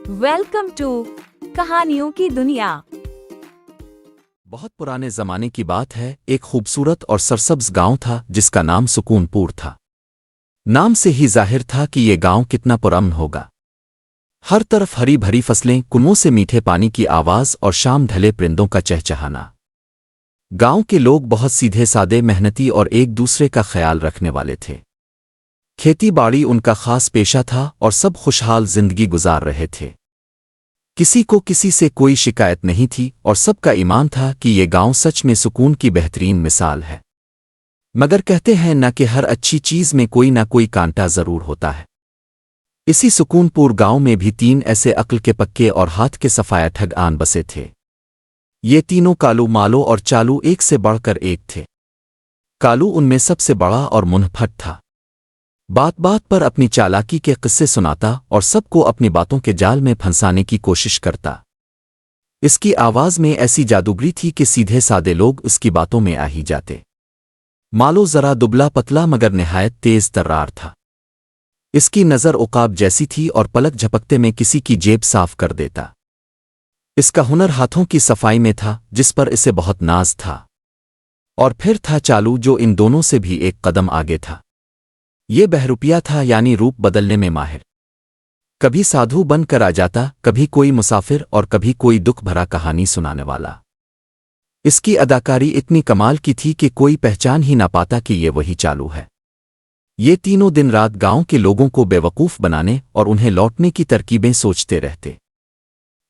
Welcome to कहानियों की दुनिया। बहुत पुराने जमाने की बात है। एक खूबसूरत और सरसब्ज गांव था जिसका नाम सुकूनपुर था। नाम से ही जाहिर था कि ये गांव कितना पुरअमन होगा। हर तरफ हरी भरी फसलें, कुओं से मीठे पानी की आवाज और शाम ढले परिंदों का चहचहाना। गांव के लोग बहुत सीधे सादे, मेहनती और एक दूसरे का ख्याल रखने वाले थे। खेती बाड़ी उनका खास पेशा था और सब खुशहाल जिंदगी गुजार रहे थे। किसी को किसी से कोई शिकायत नहीं थी और सबका ईमान था कि ये गांव सच में सुकून की बेहतरीन मिसाल है। मगर कहते हैं न कि हर अच्छी चीज में कोई ना कोई कांटा जरूर होता है। इसी सुकूनपुर गांव में भी तीन ऐसे अक्ल के पक्के और हाथ के सफाया ठग आन बसे थे। ये तीनों कालू, मालो और चालू एक से बढ़कर एक थे। कालू उनमें सबसे बड़ा और मुंहफट था। बात बात पर अपनी चालाकी के किस्से सुनाता और सबको अपनी बातों के जाल में फंसाने की कोशिश करता। इसकी आवाज में ऐसी जादूगरी थी कि सीधे सादे लोग उसकी बातों में आ ही जाते। मालो जरा दुबला पतला मगर निहायत तेज तर्रार था। इसकी नज़र उकाब जैसी थी और पलक झपकते में किसी की जेब साफ कर देता। इसका हुनर हाथों की सफाई में था, जिस पर इसे बहुत नाज था। और फिर था चालू, जो इन दोनों से भी एक कदम आगे था। ये बहरूपिया था, यानी रूप बदलने में माहिर। कभी साधु बन कर आ जाता, कभी कोई मुसाफिर और कभी कोई दुख भरा कहानी सुनाने वाला। इसकी अदाकारी इतनी कमाल की थी कि कोई पहचान ही ना पाता कि ये वही चालू है। ये तीनों दिन रात गांव के लोगों को बेवकूफ बनाने और उन्हें लौटने की तरकीबें सोचते रहते।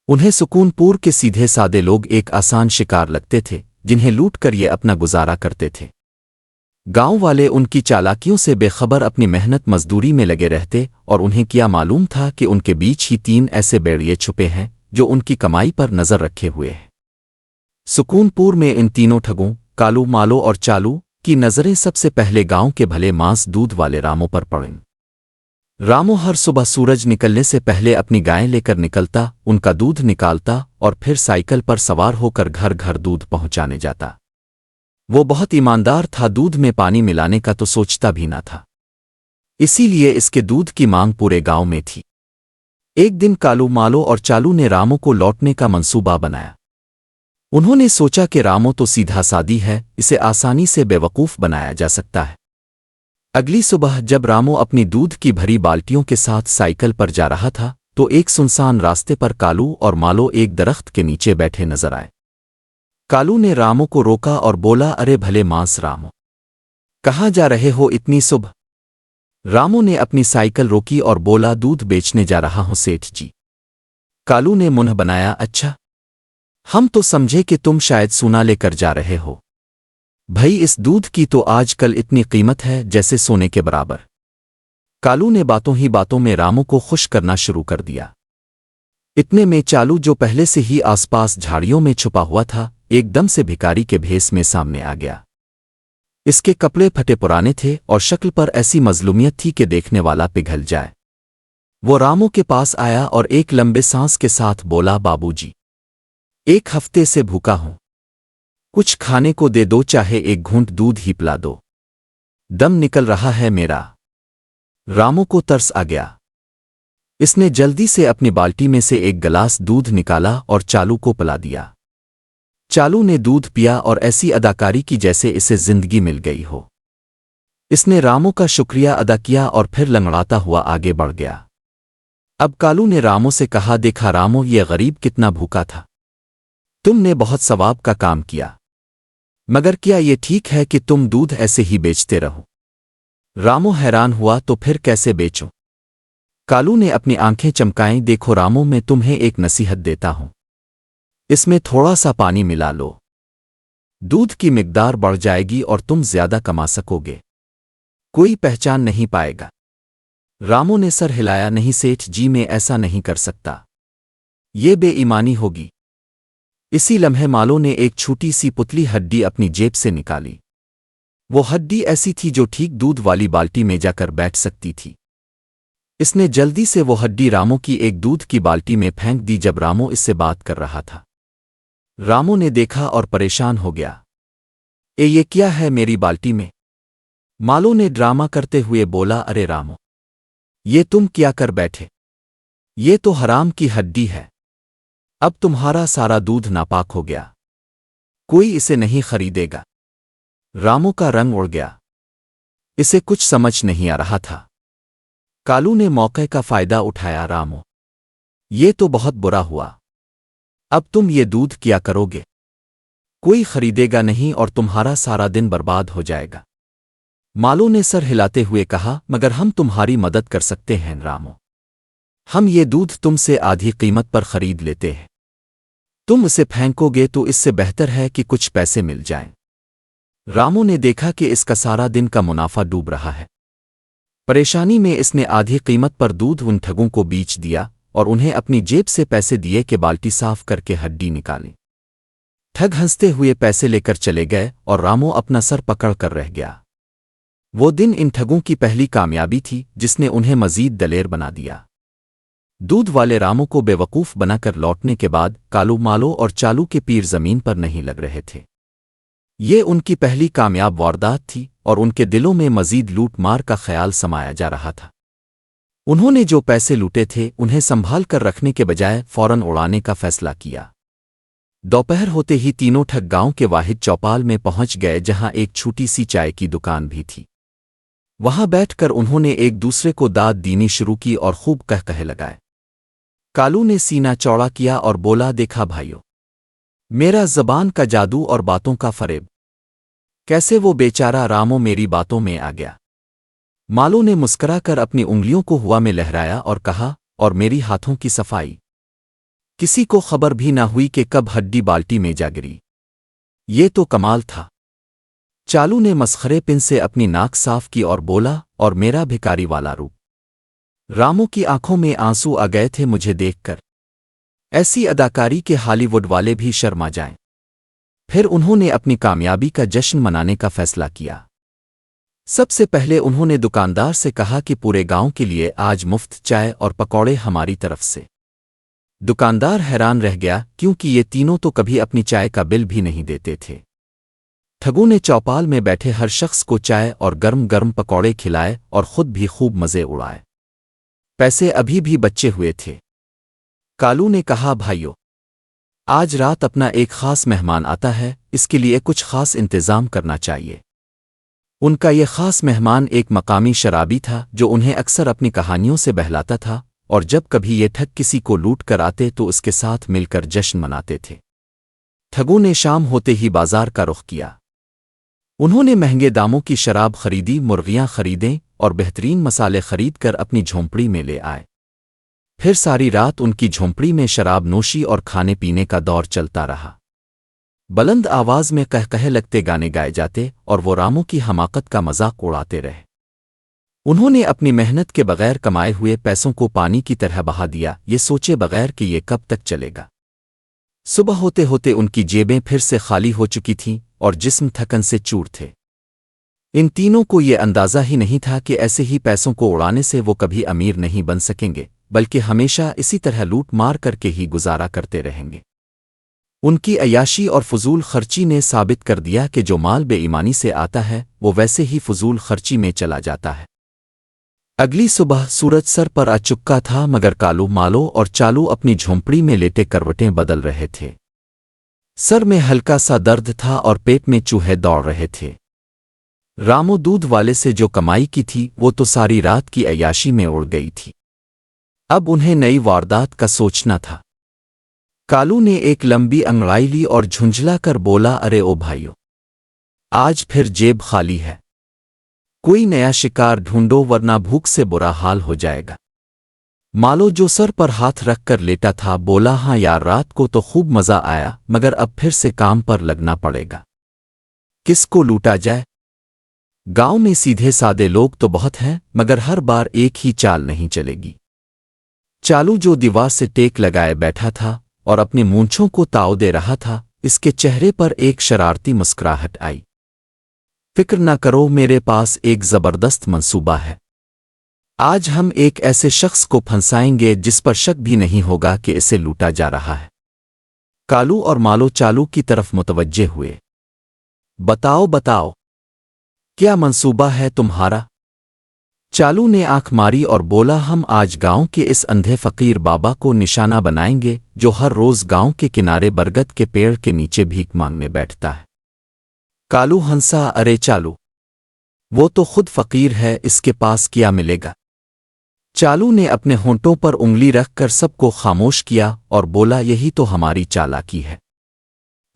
उन्हें सुकूनपुर के सीधे सादे लोग एक आसान शिकार लगते थे, जिन्हें लूट कर ये अपना गुजारा करते थे। गांव वाले उनकी चालाकियों से बेखबर अपनी मेहनत मजदूरी में लगे रहते और उन्हें क्या मालूम था कि उनके बीच ही तीन ऐसे बेड़िए छुपे हैं जो उनकी कमाई पर नजर रखे हुए हैं। सुकूनपुर में इन तीनों ठगों, कालू, मालो और चालू, की नजरें सबसे पहले गांव के भले मांस दूध वाले रामों पर पड़ीं। रामो हर सुबह सूरज निकलने से पहले अपनी गायें लेकर निकलता, उनका दूध निकालता और फिर साइकिल पर सवार होकर घर घर दूध पहुंचाने जाता। वो बहुत ईमानदार था, दूध में पानी मिलाने का तो सोचता भी ना था। इसीलिए इसके दूध की मांग पूरे गांव में थी। एक दिन कालू, मालो और चालू ने रामो को लौटने का मंसूबा बनाया। उन्होंने सोचा कि रामो तो सीधा सादी है, इसे आसानी से बेवकूफ बनाया जा सकता है। अगली सुबह जब रामो अपनी दूध की भरी बाल्टियों के साथ साइकिल पर जा रहा था तो एक सुनसान रास्ते पर कालू और मालो एक दरख्त के नीचे बैठे नजर आए। कालू ने रामो को रोका और बोला, अरे भले मांस रामो, कहाँ जा रहे हो इतनी सुबह? रामो ने अपनी साइकिल रोकी और बोला, दूध बेचने जा रहा हूं सेठ जी। कालू ने मुंह बनाया, अच्छा, हम तो समझे कि तुम शायद सोना लेकर जा रहे हो। भई इस दूध की तो आजकल इतनी कीमत है जैसे सोने के बराबर। कालू ने बातों ही बातों में रामो को खुश करना शुरू कर दिया। इतने में चालू, जो पहले से ही आसपास झाड़ियों में छुपा हुआ था, एकदम से भिखारी के भेस में सामने आ गया। इसके कपड़े फटे पुराने थे और शक्ल पर ऐसी मजलूमियत थी कि देखने वाला पिघल जाए। वो रामो के पास आया और एक लंबे सांस के साथ बोला, बाबूजी, एक हफ्ते से भूखा हूं, कुछ खाने को दे दो, चाहे एक घूंट दूध ही पिला दो, दम निकल रहा है मेरा। रामो को तरस आ गया। इसने जल्दी से अपनी बाल्टी में से एक गिलास दूध निकाला और चालू को पिला दिया। चालू ने दूध पिया और ऐसी अदाकारी की जैसे इसे जिंदगी मिल गई हो। इसने रामो का शुक्रिया अदा किया और फिर लंगड़ाता हुआ आगे बढ़ गया। अब कालू ने रामो से कहा, देखा रामो, ये गरीब कितना भूखा था। तुमने बहुत सवाब का काम किया, मगर क्या ये ठीक है कि तुम दूध ऐसे ही बेचते रहो? रामो हैरान हुआ, तो फिर कैसे बेचो? कालू ने अपनी आंखें चमकाईं, देखो रामो, मैं तुम्हें एक नसीहत देता हूं, इसमें थोड़ा सा पानी मिला लो, दूध की मिकदार बढ़ जाएगी और तुम ज्यादा कमा सकोगे, कोई पहचान नहीं पाएगा। रामो ने सर हिलाया, नहीं सेठ जी, मैं ऐसा नहीं कर सकता, ये बेईमानी होगी। इसी लम्हे मालो ने एक छोटी सी पुतली हड्डी अपनी जेब से निकाली। वो हड्डी ऐसी थी जो ठीक दूध वाली बाल्टी में जाकर बैठ सकती थी। इसने जल्दी से वो हड्डी रामो की एक दूध की बाल्टी में फेंक दी जब रामो इससे बात कर रहा था। रामो ने देखा और परेशान हो गया, ये क्या है मेरी बाल्टी में? मालो ने ड्रामा करते हुए बोला, अरे रामो, ये तुम क्या कर बैठे? ये तो हराम की हड्डी है। अब तुम्हारा सारा दूध नापाक हो गया, कोई इसे नहीं खरीदेगा। रामू का रंग उड़ गया, इसे कुछ समझ नहीं आ रहा था। कालू ने मौके का फायदा उठाया। रामू, ये तो बहुत बुरा हुआ, अब तुम ये दूध क्या करोगे? कोई खरीदेगा नहीं और तुम्हारा सारा दिन बर्बाद हो जाएगा। मालू ने सर हिलाते हुए कहा, मगर हम तुम्हारी मदद कर सकते हैं रामू। हम ये दूध तुमसे आधी कीमत पर खरीद लेते हैं। तुम उसे फेंकोगे तो इससे बेहतर है कि कुछ पैसे मिल जाएं। रामू ने देखा कि इसका सारा दिन का मुनाफा डूब रहा है। परेशानी में इसने आधी कीमत पर दूध उन ठगों को बेच दिया और उन्हें अपनी जेब से पैसे दिए कि बाल्टी साफ करके हड्डी निकाली। ठग हंसते हुए पैसे लेकर चले गए और रामू अपना सर पकड़ कर रह गया। वो दिन इन ठगों की पहली कामयाबी थी जिसने उन्हें मजीद दलेर बना दिया। दूध वाले रामू को बेवकूफ़ बनाकर लौटने के बाद कालू, मालो और चालू के पीर जमीन पर नहीं लग रहे थे। ये उनकी पहली कामयाब वारदात थी और उनके दिलों में मजीद लूट मार का ख्याल समाया जा रहा था। उन्होंने जो पैसे लूटे थे उन्हें संभाल कर रखने के बजाय फौरन उड़ाने का फैसला किया। दोपहर होते ही तीनों ठग गांव के वाहिद चौपाल में पहुंच गए जहां एक छोटी सी चाय की दुकान भी थी। वहां बैठकर उन्होंने एक दूसरे को दाद दीनी शुरू की और खूब कह लगाए। कालू ने सीना चौड़ा किया और बोला, देखा भाइयों, मेरा ज़बान का जादू और बातों का फरेब, कैसे वो बेचारा रामू मेरी बातों में आ गया। मालो ने मुस्कराकर अपनी उंगलियों को हवा में लहराया और कहा, और मेरी हाथों की सफाई, किसी को खबर भी ना हुई कि कब हड्डी बाल्टी में जा गिरी। ये तो कमाल था। चालू ने मसखरे पिन से अपनी नाक साफ की और बोला, और मेरा भिकारी वाला रूप। रामू की आंखों में आंसू आ गए थे मुझे देखकर। ऐसी अदाकारी के हॉलीवुड वाले भी शर्मा जाएं। फिर उन्होंने अपनी कामयाबी का जश्न मनाने का फैसला किया। सबसे पहले उन्होंने दुकानदार से कहा कि पूरे गांव के लिए आज मुफ्त चाय और पकौड़े हमारी तरफ से। दुकानदार हैरान रह गया क्योंकि ये तीनों तो कभी अपनी चाय का बिल भी नहीं देते थे। ठगों ने चौपाल में बैठे हर शख्स को चाय और गर्म गर्म पकौड़े खिलाए और खुद भी खूब मज़े उड़ाए। पैसे अभी भी बचे हुए थे। कालू ने कहा, भाइयों, आज रात अपना एक खास मेहमान आता है, इसके लिए कुछ खास इंतज़ाम करना चाहिए। उनका ये खास मेहमान एक मकामी शराबी था जो उन्हें अक्सर अपनी कहानियों से बहलाता था और जब कभी ये ठग किसी को लूट कर आते तो उसके साथ मिलकर जश्न मनाते थे। ठगों ने शाम होते ही बाजार का रुख किया। उन्होंने महंगे दामों की शराब खरीदी, मुर्गियां खरीदें और बेहतरीन मसाले खरीद कर अपनी झोंपड़ी में ले आए। फिर सारी रात उनकी झोंपड़ी में शराब नोशी और खाने पीने का दौर चलता रहा। बुलंद आवाज में कह लगते गाने गाए जाते और वो रामू की हमाकत का मजाक उड़ाते रहे। उन्होंने अपनी मेहनत के बगैर कमाए हुए पैसों को पानी की तरह बहा दिया, ये सोचे बगैर कि ये कब तक चलेगा। सुबह होते होते उनकी जेबें फिर से खाली हो चुकी थीं और जिस्म थकन से चूर थे। इन तीनों को ये अंदाज़ा ही नहीं था कि ऐसे ही पैसों को उड़ाने से वो कभी अमीर नहीं बन सकेंगे, बल्कि हमेशा इसी तरह लूट मार करके ही गुजारा करते रहेंगे। उनकी अयाशी और फजूल खर्ची ने साबित कर दिया कि जो माल बेईमानी से आता है वो वैसे ही फजूल खर्ची में चला जाता है। अगली सुबह सूरज सर पर आ चुका था मगर कालू, मालो और चालू अपनी झोंपड़ी में लेटे करवटें बदल रहे थे। सर में हल्का सा दर्द था और पेट में चूहे दौड़ रहे थे। रामू दूध वाले से जो कमाई की थी वो तो सारी रात की अयाशी में उड़ गई थी। अब उन्हें नई वारदात का सोचना था। कालू ने एक लंबी अंगड़ाई ली और झुंझला कर बोला, अरे ओ भाइयों, आज फिर जेब खाली है, कोई नया शिकार ढूंढो वरना भूख से बुरा हाल हो जाएगा। मालो जो सर पर हाथ रख कर लेटा था बोला, हाँ यार, रात को तो खूब मजा आया मगर अब फिर से काम पर लगना पड़ेगा। किसको लूटा जाए? गांव में सीधे सादे लोग तो बहुत हैं मगर हर बार एक ही चाल नहीं चलेगी। चालू जो दीवार से टेक लगाए बैठा था और अपनी मूंछों को ताव दे रहा था, इसके चेहरे पर एक शरारती मुस्कुराहट आई। फिक्र न करो, मेरे पास एक जबरदस्त मंसूबा है। आज हम एक ऐसे शख्स को फंसाएंगे जिस पर शक भी नहीं होगा कि इसे लूटा जा रहा है। कालू और मालो चालू की तरफ मुतवज्जे हुए। बताओ बताओ, क्या मंसूबा है तुम्हारा? चालू ने आंख मारी और बोला, हम आज गांव के इस अंधे फकीर बाबा को निशाना बनाएंगे जो हर रोज गांव के किनारे बरगद के पेड़ के नीचे भीख मांगने बैठता है। कालू हंसा, अरे चालू, वो तो खुद फकीर है, इसके पास क्या मिलेगा? चालू ने अपने होंठों पर उंगली रखकर सबको खामोश किया और बोला, यही तो हमारी चालाकी है।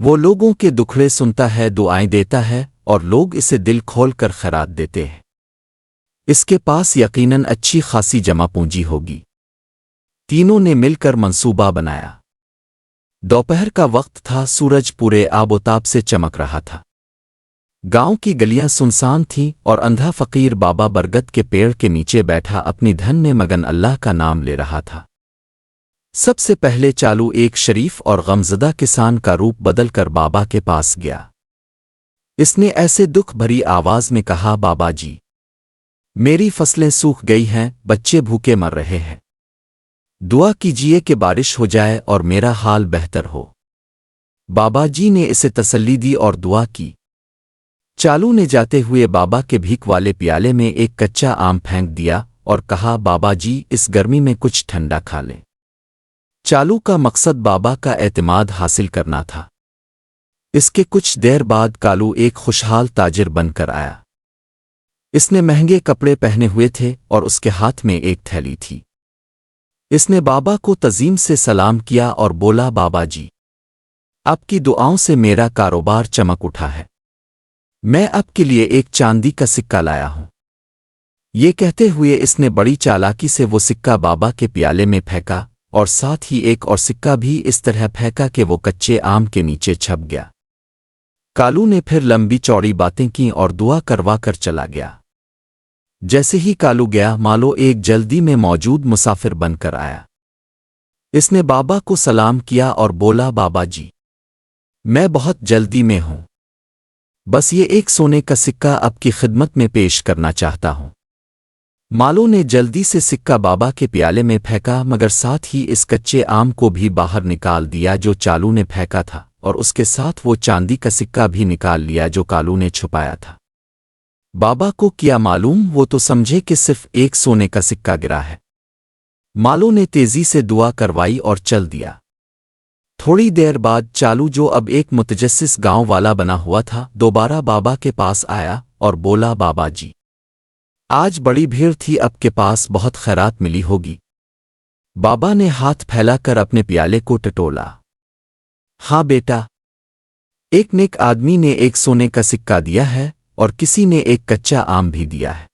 वो लोगों के दुखड़े सुनता है, दुआएं देता है और लोग इसे दिल खोल कर खैरात देते हैं। इसके पास यकीनन अच्छी खासी जमा पूंजी होगी। तीनों ने मिलकर मंसूबा बनाया। दोपहर का वक्त था, सूरज पूरे आबोताब से चमक रहा था। गांव की गलियां सुनसान थीं और अंधा फकीर बाबा बरगद के पेड़ के नीचे बैठा अपनी धन में मगन अल्लाह का नाम ले रहा था। सबसे पहले चालू एक शरीफ और गमज़दा किसान का रूप बदलकर बाबा के पास गया। इसने ऐसे दुख भरी आवाज में कहा, बाबा जी, मेरी फसलें सूख गई हैं, बच्चे भूखे मर रहे हैं। दुआ कीजिए कि बारिश हो जाए और मेरा हाल बेहतर हो। बाबा जी ने इसे तसल्ली दी और दुआ की। चालू ने जाते हुए बाबा के भीख वाले प्याले में एक कच्चा आम फेंक दिया और कहा, बाबा जी, इस गर्मी में कुछ ठंडा खा लें। चालू का मकसद बाबा का एतमाद हासिल करना था। इसके कुछ देर बाद कालू एक खुशहाल ताजिर बनकर आया। इसने महंगे कपड़े पहने हुए थे और उसके हाथ में एक थैली थी। इसने बाबा को तज़ीम से सलाम किया और बोला, बाबा जी, आपकी दुआओं से मेरा कारोबार चमक उठा है। मैं आपके लिए एक चांदी का सिक्का लाया हूं। ये कहते हुए इसने बड़ी चालाकी से वो सिक्का बाबा के प्याले में फेंका और साथ ही एक और सिक्का भी इस तरह फेंका कि वो कच्चे आम के नीचे छप गया। कालू ने फिर लंबी चौड़ी बातें की और दुआ करवा कर चला गया। जैसे ही कालू गया, मालो एक जल्दी में मौजूद मुसाफिर बनकर आया। इसने बाबा को सलाम किया और बोला, बाबा जी, मैं बहुत जल्दी में हूं, बस ये एक सोने का सिक्का आपकी खिदमत में पेश करना चाहता हूं। मालो ने जल्दी से सिक्का बाबा के प्याले में फेंका, मगर साथ ही इस कच्चे आम को भी बाहर निकाल दिया जो चालू ने फेंका था, और उसके साथ वो चांदी का सिक्का भी निकाल लिया जो कालू ने छुपाया था। बाबा को क्या मालूम, वो तो समझे कि सिर्फ एक सोने का सिक्का गिरा है। मालो ने तेजी से दुआ करवाई और चल दिया। थोड़ी देर बाद चालू, जो अब एक मुतजस्सिस गांव वाला बना हुआ था, दोबारा बाबा के पास आया और बोला, बाबा जी, आज बड़ी भीड़ थी, आपके पास बहुत खैरात मिली होगी। बाबा ने हाथ फैलाकर अपने प्याले को टटोला। हाँ बेटा, एक नेक आदमी ने एक सोने का सिक्का दिया है और किसी ने एक कच्चा आम भी दिया है।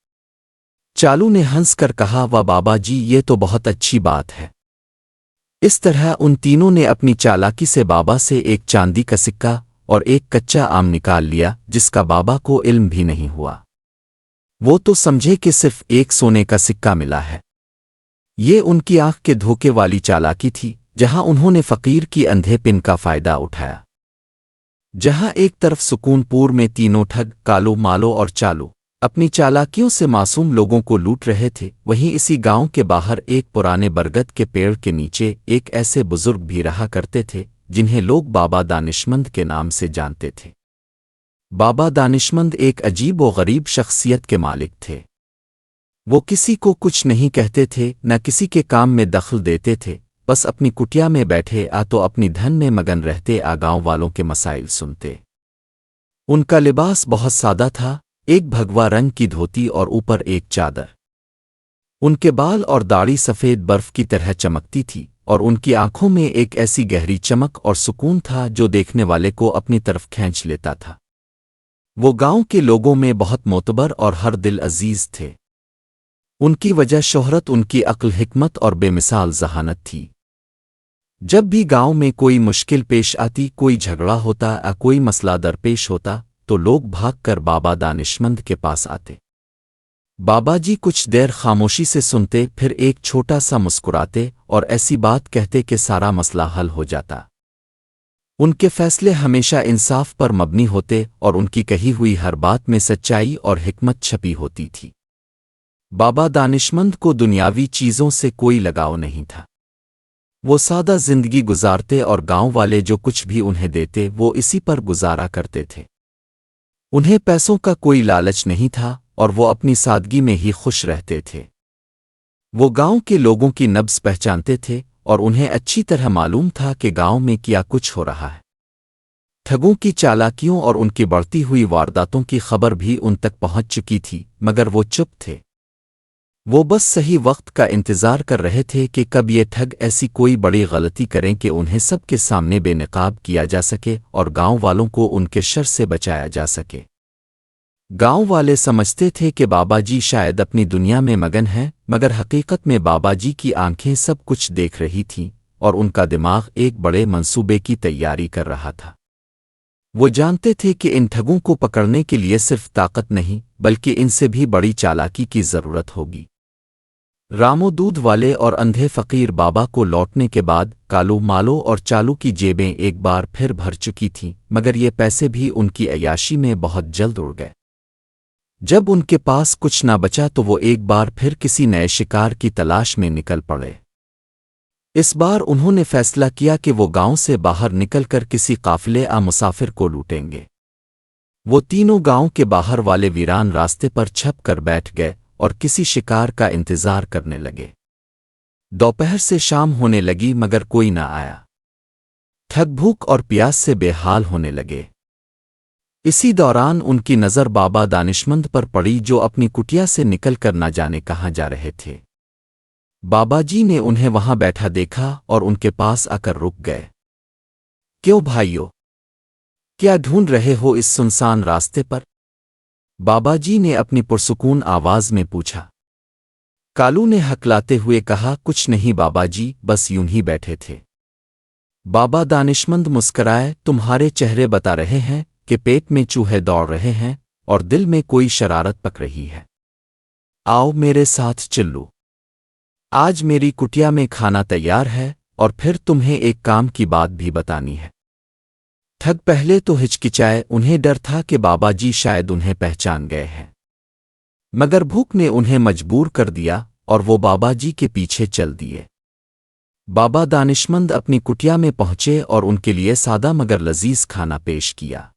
चालू ने हंसकर कहा, वाह बाबा जी, ये तो बहुत अच्छी बात है। इस तरह उन तीनों ने अपनी चालाकी से बाबा से एक चांदी का सिक्का और एक कच्चा आम निकाल लिया, जिसका बाबा को इल्म भी नहीं हुआ। वो तो समझे कि सिर्फ एक सोने का सिक्का मिला है। ये उनकी आंख के धोखे वाली चालाकी थी, जहां उन्होंने फकीर की अंधेपिन का फायदा उठाया। जहां एक तरफ सुकूनपुर में तीनों ठग, कालू, मालो और चालू, अपनी चालाकियों से मासूम लोगों को लूट रहे थे, वहीं इसी गांव के बाहर एक पुराने बरगद के पेड़ के नीचे एक ऐसे बुजुर्ग भी रहा करते थे जिन्हें लोग बाबा दानिशमंद के नाम से जानते थे। बाबा दानिशमंद एक अजीब व गरीब शख्सियत के मालिक थे। वो किसी को कुछ नहीं कहते थे, न किसी के काम में दखल देते थे, बस अपनी कुटिया में बैठे तो अपनी धन में मगन रहते, गांव वालों के मसाइल सुनते। उनका लिबास बहुत सादा था, एक भगवा रंग की धोती और ऊपर एक चादर। उनके बाल और दाढ़ी सफ़ेद बर्फ की तरह चमकती थी और उनकी आंखों में एक ऐसी गहरी चमक और सुकून था जो देखने वाले को अपनी तरफ खींच लेता था। वो गांव के लोगों में बहुत मोतबर और हर दिल अजीज थे। उनकी वजह शोहरत, उनकी अक्ल, हिकमत और बेमिसाल जहानत थी। जब भी गांव में कोई मुश्किल पेश आती, कोई झगड़ा होता या कोई मसला दरपेश होता, तो लोग भागकर बाबा दानिशमंद के पास आते। बाबा जी कुछ देर खामोशी से सुनते, फिर एक छोटा सा मुस्कुराते और ऐसी बात कहते कि सारा मसला हल हो जाता। उनके फैसले हमेशा इंसाफ पर मबनी होते और उनकी कही हुई हर बात में सच्चाई और हिकमत छपी होती थी। बाबा दानिशमंद को दुनियावी चीज़ों से कोई लगाव नहीं था। वो सादा जिंदगी गुजारते और गांव वाले जो कुछ भी उन्हें देते वो इसी पर गुजारा करते थे। उन्हें पैसों का कोई लालच नहीं था اور وہ اپنی سادگی میں ہی خوش رہتے تھے۔ وہ گاؤں کے لوگوں کی نبض پہچانتے تھے اور انہیں اچھی طرح معلوم تھا کہ گاؤں میں کیا کچھ ہو رہا ہے۔ ٹھگوں کی چالاکیوں اور ان کی بڑھتی ہوئی وارداتوں کی خبر بھی ان تک پہنچ چکی تھی، مگر وہ چپ تھے۔ وہ بس صحیح وقت کا انتظار کر رہے تھے کہ کب یہ ٹھگ ایسی کوئی بڑی غلطی کریں کہ انہیں سب کے سامنے بے نقاب کیا جا سکے اور گاؤں والوں کو ان کے شر سے بچایا جا سکے۔ گاؤں والے سمجھتے تھے کہ بابا جی شاید اپنی دنیا میں مگن ہیں، مگر حقیقت میں بابا جی کی آنکھیں سب کچھ دیکھ رہی تھیں اور ان کا دماغ ایک بڑے منصوبے کی تیاری کر رہا تھا۔ وہ جانتے تھے کہ ان ٹھگوں کو پکڑنے کے لیے صرف طاقت نہیں بلکہ ان سے بھی بڑی چالاکی کی ضرورت ہوگی۔ رامو دودھ والے اور اندھے فقیر بابا کو لوٹنے کے بعد کالو مالو اور چالو کی جیبیں ایک بار پھر بھر چکی تھیں، مگر یہ پیسے بھی ان کی عیاشی میں بہت جلد اڑ گئے۔ جب ان کے پاس کچھ نہ بچا تو وہ ایک بار پھر کسی نئے شکار کی تلاش میں نکل پڑے۔ اس بار انہوں نے فیصلہ کیا کہ وہ گاؤں سے باہر نکل کر کسی قافلے مسافر کو لوٹیں گے۔ وہ تینوں گاؤں کے باہر والے ویران راستے پر چھپ کر بیٹھ گئے اور کسی شکار کا انتظار کرنے لگے۔ دوپہر سے شام ہونے لگی مگر کوئی نہ آیا۔ ٹھگ بھوک اور پیاس سے بے حال ہونے لگے۔ اسی دوران ان کی نظر بابا دانشمند پر پڑی جو اپنی کٹیا سے نکل کر نہ جانے کہاں جا رہے تھے۔ بابا جی نے انہیں وہاں بیٹھا دیکھا اور ان کے پاس آ کر رک گئے۔ کیوں بھائیو؟ کیا ڈھونڈ رہے ہو اس سنسان راستے پر؟ بابا جی نے اپنی پرسکون آواز میں پوچھا۔ کالو نے ہکلاتے ہوئے کہا، کچھ نہیں بابا جی، بس یوں ہی بیٹھے تھے۔ بابا دانشمند مسکرائے، تمہارے چہرے بتا رہے ہیں کہ پیٹ میں چوہے دوڑ رہے ہیں اور دل میں کوئی شرارت پک رہی ہے۔ آؤ میرے ساتھ چلو۔ آج میری کٹیا میں کھانا تیار ہے اور پھر تمہیں ایک کام کی بات بھی بتانی ہے۔ ٹھگ پہلے تو ہچکچائے، انہیں ڈر تھا کہ بابا جی شاید انہیں پہچان گئے ہیں، مگر بھوک نے انہیں مجبور کر دیا اور وہ بابا جی کے پیچھے چل دیے۔ بابا دانشمند اپنی کٹیا میں پہنچے اور ان کے لیے سادہ مگر لذیذ کھانا پیش کیا۔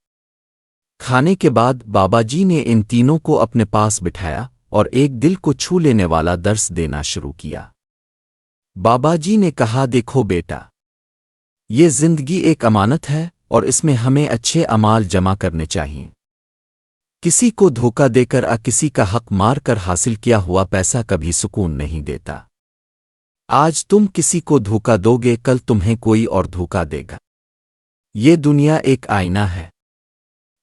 کھانے کے بعد بابا جی نے ان تینوں کو اپنے پاس بٹھایا اور ایک دل کو چھو لینے والا درس دینا شروع کیا۔ بابا جی نے کہا، دیکھو بیٹا، یہ زندگی ایک امانت ہے اور اس میں ہمیں اچھے اعمال جمع کرنے چاہئیں۔ کسی کو دھوکہ دے کر کسی کا حق مار کر حاصل کیا ہوا پیسہ کبھی سکون نہیں دیتا۔ آج تم کسی کو دھوکہ دو گے، کل تمہیں کوئی اور دھوکہ دے گا۔ یہ دنیا ایک آئینہ ہے،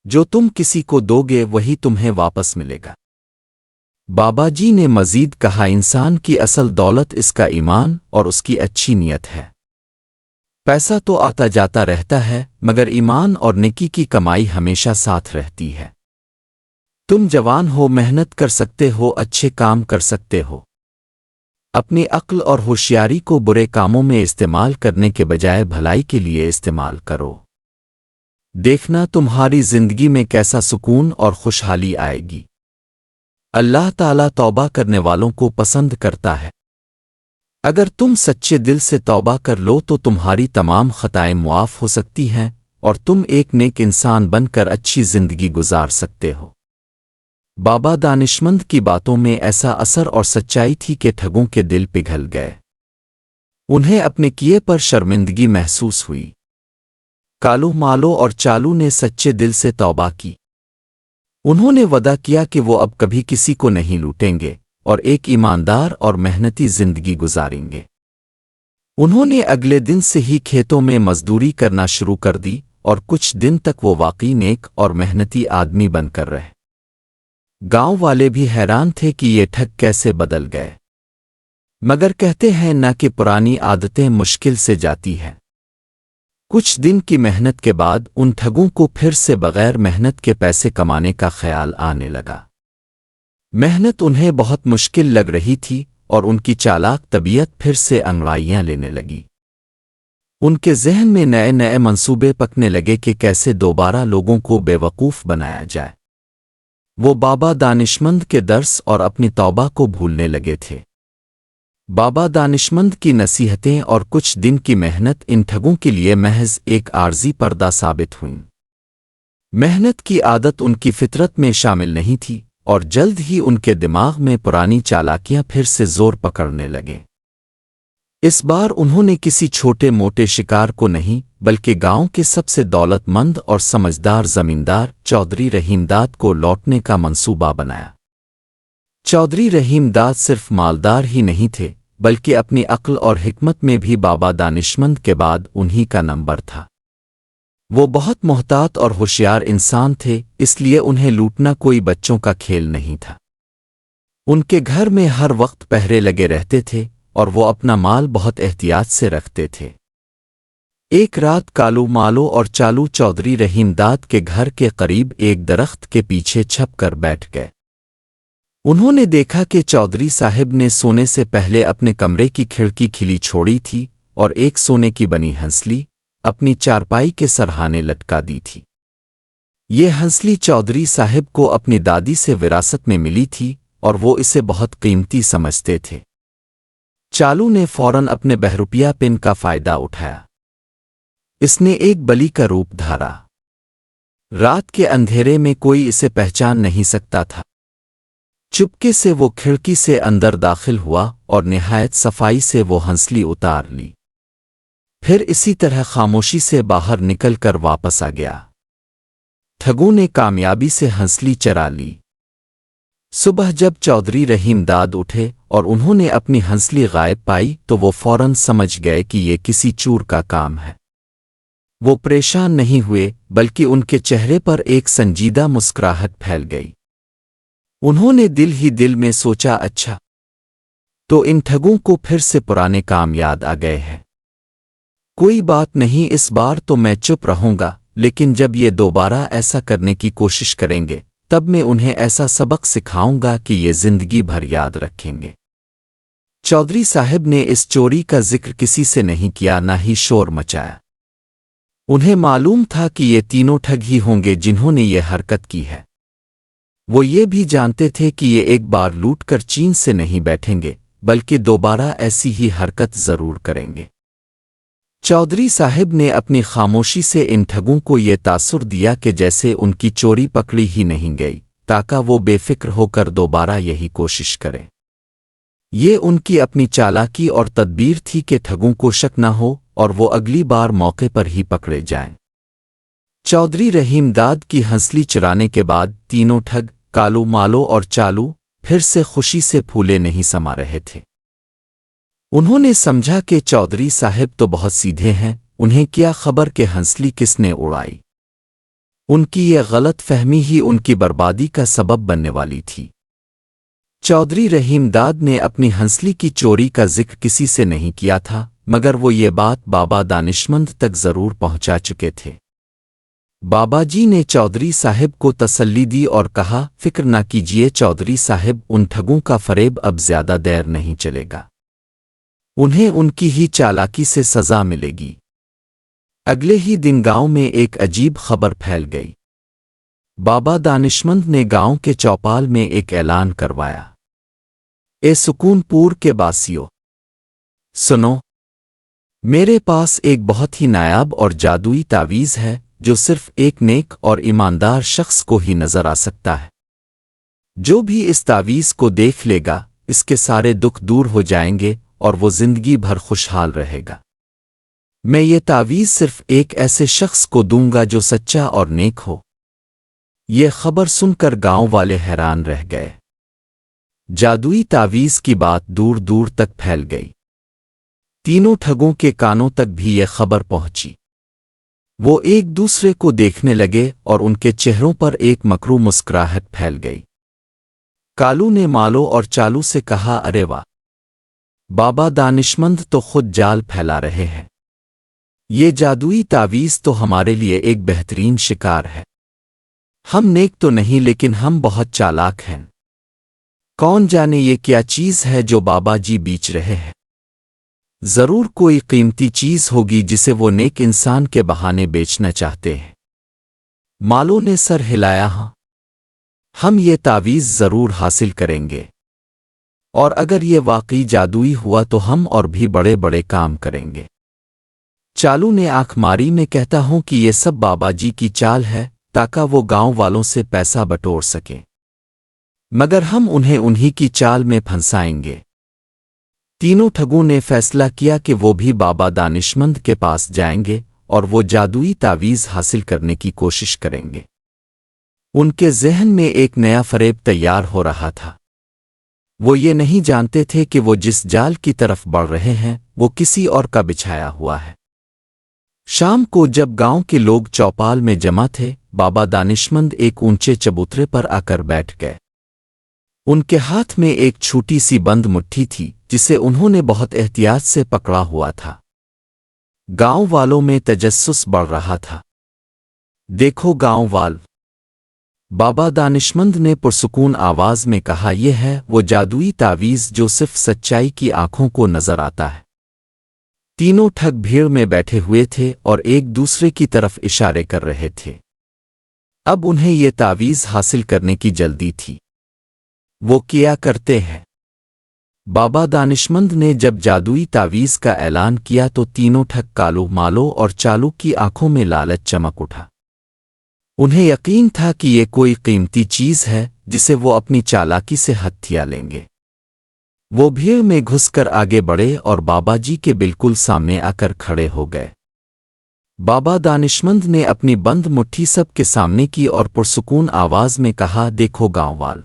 جو تم کسی کو دو گے وہی تمہیں واپس ملے گا۔ بابا جی نے مزید کہا، انسان کی اصل دولت اس کا ایمان اور اس کی اچھی نیت ہے۔ پیسہ تو آتا جاتا رہتا ہے مگر ایمان اور نیکی کی کمائی ہمیشہ ساتھ رہتی ہے۔ تم جوان ہو، محنت کر سکتے ہو، اچھے کام کر سکتے ہو۔ اپنی عقل اور ہوشیاری کو برے کاموں میں استعمال کرنے کے بجائے بھلائی کے لیے استعمال کرو۔ دیکھنا تمہاری زندگی میں کیسا سکون اور خوشحالی آئے گی۔ اللہ تعالیٰ توبہ کرنے والوں کو پسند کرتا ہے۔ اگر تم سچے دل سے توبہ کر لو تو تمہاری تمام خطائیں معاف ہو سکتی ہیں اور تم ایک نیک انسان بن کر اچھی زندگی گزار سکتے ہو۔ بابا دانشمند کی باتوں میں ایسا اثر اور سچائی تھی کہ ٹھگوں کے دل پگھل گئے۔ انہیں اپنے کیے پر شرمندگی محسوس ہوئی۔ کالو مالو اور چالو نے سچے دل سے توبہ کی۔ انہوں نے وعدہ کیا کہ وہ اب کبھی کسی کو نہیں لوٹیں گے اور ایک ایماندار اور محنتی زندگی گزاریں گے۔ انہوں نے اگلے دن سے ہی کھیتوں میں مزدوری کرنا شروع کر دی اور کچھ دن تک وہ واقعی نیک اور محنتی آدمی بن کر رہے۔ گاؤں والے بھی حیران تھے کہ یہ ٹھگ کیسے بدل گئے، مگر کہتے ہیں نہ کہ پرانی عادتیں مشکل سے جاتی ہیں۔ کچھ دن کی محنت کے بعد ان ٹھگوں کو پھر سے بغیر محنت کے پیسے کمانے کا خیال آنے لگا۔ محنت انہیں بہت مشکل لگ رہی تھی اور ان کی چالاک طبیعت پھر سے انگڑائیاں لینے لگی۔ ان کے ذہن میں نئے نئے منصوبے پکنے لگے کہ کیسے دوبارہ لوگوں کو بے وقوف بنایا جائے۔ وہ بابا دانشمند کے درس اور اپنی توبہ کو بھولنے لگے تھے۔ بابا دانشمند کی نصیحتیں اور کچھ دن کی محنت ان ٹھگوں کے لیے محض ایک عارضی پردہ ثابت ہوئیں۔ محنت کی عادت ان کی فطرت میں شامل نہیں تھی اور جلد ہی ان کے دماغ میں پرانی چالاکیاں پھر سے زور پکڑنے لگیں۔ اس بار انہوں نے کسی چھوٹے موٹے شکار کو نہیں بلکہ گاؤں کے سب سے دولت مند اور سمجھدار زمیندار چودھری رحیم داد کو لوٹنے کا منصوبہ بنایا۔ چودھری رحیم داد صرف مالدار ہی نہیں تھے بلکہ اپنی عقل اور حکمت میں بھی بابا دانشمند کے بعد انہی کا نمبر تھا۔ وہ بہت محتاط اور ہوشیار انسان تھے، اس لیے انہیں لوٹنا کوئی بچوں کا کھیل نہیں تھا۔ ان کے گھر میں ہر وقت پہرے لگے رہتے تھے اور وہ اپنا مال بہت احتیاط سے رکھتے تھے۔ ایک رات کالو مالو اور چالو چودھری رحیم داد کے گھر کے قریب ایک درخت کے پیچھے چھپ کر بیٹھ گئے۔ انہوں نے دیکھا کہ چودھری صاحب نے سونے سے پہلے اپنے کمرے کی کھڑکی کھلی چھوڑی تھی اور ایک سونے کی بنی ہنسلی اپنی چارپائی کے سرہانے لٹکا دی تھی۔ یہ ہنسلی چودھری صاحب کو اپنی دادی سے وراثت میں ملی تھی اور وہ اسے بہت قیمتی سمجھتے تھے۔ چالو نے فوراً اپنے بہروپیہ پن کا فائدہ اٹھایا۔ اس نے ایک بلی کا روپ دھارا۔ رات کے اندھیرے میں کوئی اسے پہچان نہیں سکتا تھا۔ چپکے سے وہ کھڑکی سے اندر داخل ہوا اور نہایت صفائی سے وہ ہنسلی اتار لی۔ پھر اسی طرح خاموشی سے باہر نکل کر واپس آ گیا۔ ٹھگوں نے کامیابی سے ہنسلی چرا لی۔ صبح جب چودھری رحیم داد اٹھے اور انہوں نے اپنی ہنسلی غائب پائی تو وہ فوراً سمجھ گئے کہ یہ کسی چور کا کام ہے۔ وہ پریشان نہیں ہوئے بلکہ ان کے چہرے پر ایک سنجیدہ مسکراہٹ پھیل گئی۔ انہوں نے دل ہی دل میں سوچا، اچھا تو ان ٹھگوں کو پھر سے پرانے کام یاد آ گئے ہیں۔ کوئی بات نہیں، اس بار تو میں چپ رہوں گا، لیکن جب یہ دوبارہ ایسا کرنے کی کوشش کریں گے تب میں انہیں ایسا سبق سکھاؤں گا کہ یہ زندگی بھر یاد رکھیں گے۔ چودھری صاحب نے اس چوری کا ذکر کسی سے نہیں کیا، نہ ہی شور مچایا۔ انہیں معلوم تھا کہ یہ تینوں ٹھگ ہی ہوں گے جنہوں نے یہ حرکت کی ہے۔ وہ یہ بھی جانتے تھے کہ یہ ایک بار لوٹ کر چین سے نہیں بیٹھیں گے بلکہ دوبارہ ایسی ہی حرکت ضرور کریں گے۔ چودھری صاحب نے اپنی خاموشی سے ان ٹھگوں کو یہ تاثر دیا کہ جیسے ان کی چوری پکڑی ہی نہیں گئی، تاکہ وہ بے فکر ہو کر دوبارہ یہی کوشش کریں۔ یہ ان کی اپنی چالاکی اور تدبیر تھی کہ ٹھگوں کو شک نہ ہو اور وہ اگلی بار موقع پر ہی پکڑے جائیں۔ چودھری رحیم داد کی ہنسلی چرانے کے بعد تینوں ٹھگ کالو مالو اور چالو پھر سے خوشی سے پھولے نہیں سما رہے تھے۔ انہوں نے سمجھا کہ چودھری صاحب تو بہت سیدھے ہیں، انہیں کیا خبر کہ ہنسلی کس نے اڑائی۔ ان کی یہ غلط فہمی ہی ان کی بربادی کا سبب بننے والی تھی۔ چودھری رحیم داد نے اپنی ہنسلی کی چوری کا ذکر کسی سے نہیں کیا تھا، مگر وہ یہ بات بابا دانشمند تک ضرور پہنچا چکے تھے۔ بابا جی نے چودھری صاحب کو تسلی دی اور کہا، فکر نہ کیجیے چودھری صاحب، ان ٹھگوں کا فریب اب زیادہ دیر نہیں چلے گا، انہیں ان کی ہی چالاکی سے سزا ملے گی۔ اگلے ہی دن گاؤں میں ایک عجیب خبر پھیل گئی۔ بابا دانشمند نے گاؤں کے چوپال میں ایک اعلان کروایا، اے سکون پور کے باسیوں، سنو، میرے پاس ایک بہت ہی نایاب اور جادوئی تعویذ ہے جو صرف ایک نیک اور ایماندار شخص کو ہی نظر آ سکتا ہے۔ جو بھی اس تعویذ کو دیکھ لے گا اس کے سارے دکھ دور ہو جائیں گے اور وہ زندگی بھر خوشحال رہے گا۔ میں یہ تعویذ صرف ایک ایسے شخص کو دوں گا جو سچا اور نیک ہو۔ یہ خبر سن کر گاؤں والے حیران رہ گئے۔ جادوئی تعویذ کی بات دور دور تک پھیل گئی۔ تینوں ٹھگوں کے کانوں تک بھی یہ خبر پہنچی۔ وہ ایک دوسرے کو دیکھنے لگے اور ان کے چہروں پر ایک مکرو مسکراہٹ پھیل گئی۔ کالو نے مالو اور چالو سے کہا، ارے واہ، بابا دانشمند تو خود جال پھیلا رہے ہیں۔ یہ جادوئی تعویذ تو ہمارے لیے ایک بہترین شکار ہے۔ ہم نیک تو نہیں لیکن ہم بہت چالاک ہیں۔ کون جانے یہ کیا چیز ہے جو بابا جی بیچ رہے ہیں؟ ضرور کوئی قیمتی چیز ہوگی جسے وہ نیک انسان کے بہانے بیچنا چاہتے ہیں۔ مالو نے سر ہلایا، ہاں، ہم یہ تعویذ ضرور حاصل کریں گے، اور اگر یہ واقعی جادوئی ہوا تو ہم اور بھی بڑے بڑے کام کریں گے۔ چالو نے آنکھ ماری، میں کہتا ہوں کہ یہ سب بابا جی کی چال ہے تاکہ وہ گاؤں والوں سے پیسہ بٹور سکیں۔ मगर हम उन्हें उन्हीं की चाल में फंसाएंगे। तीनों ठगों ने फैसला किया कि वो भी बाबा दानिशमंद के पास जाएंगे और वो जादुई तावीज़ हासिल करने की कोशिश करेंगे। उनके ज़हन में एक नया फरेब तैयार हो रहा था। वो ये नहीं जानते थे कि वो जिस जाल की तरफ बढ़ रहे हैं वो किसी और का बिछाया हुआ है। शाम को जब गांव के लोग चौपाल में जमा थे, बाबा दानिशमंद एक ऊंचे चबूतरे पर आकर बैठ गए। उनके हाथ में एक छोटी सी बंद मुट्ठी थी जिसे उन्होंने बहुत एहतियात से पकड़ा हुआ था। गांव वालों में तजस्सुस बढ़ रहा था। देखो गांव वाल, बाबा दानिशमंद ने पुरसुकून आवाज में कहा, यह है वो जादुई तावीज़ जो सिर्फ सच्चाई की आंखों को नजर आता है। तीनों ठग भीड़ में बैठे हुए थे और एक दूसरे की तरफ इशारे कर रहे थे। अब उन्हें ये तावीज़ हासिल करने की जल्दी थी। वो किया करते हैं। बाबा दानिशमंद ने जब जादुई तावीज़ का ऐलान किया तो तीनों ठग कालू मालो और चालू की आंखों में लालच चमक उठा। उन्हें यकीन था कि ये कोई कीमती चीज़ है जिसे वो अपनी चालाकी से हथिया लेंगे। वो भीड़ में घुसकर आगे बढ़े और बाबा जी के बिल्कुल सामने आकर खड़े हो गए। बाबा दानिशमंद ने अपनी बंद मुट्ठी सबके सामने की और पुरसुकून आवाज में कहा, देखो गांववाल,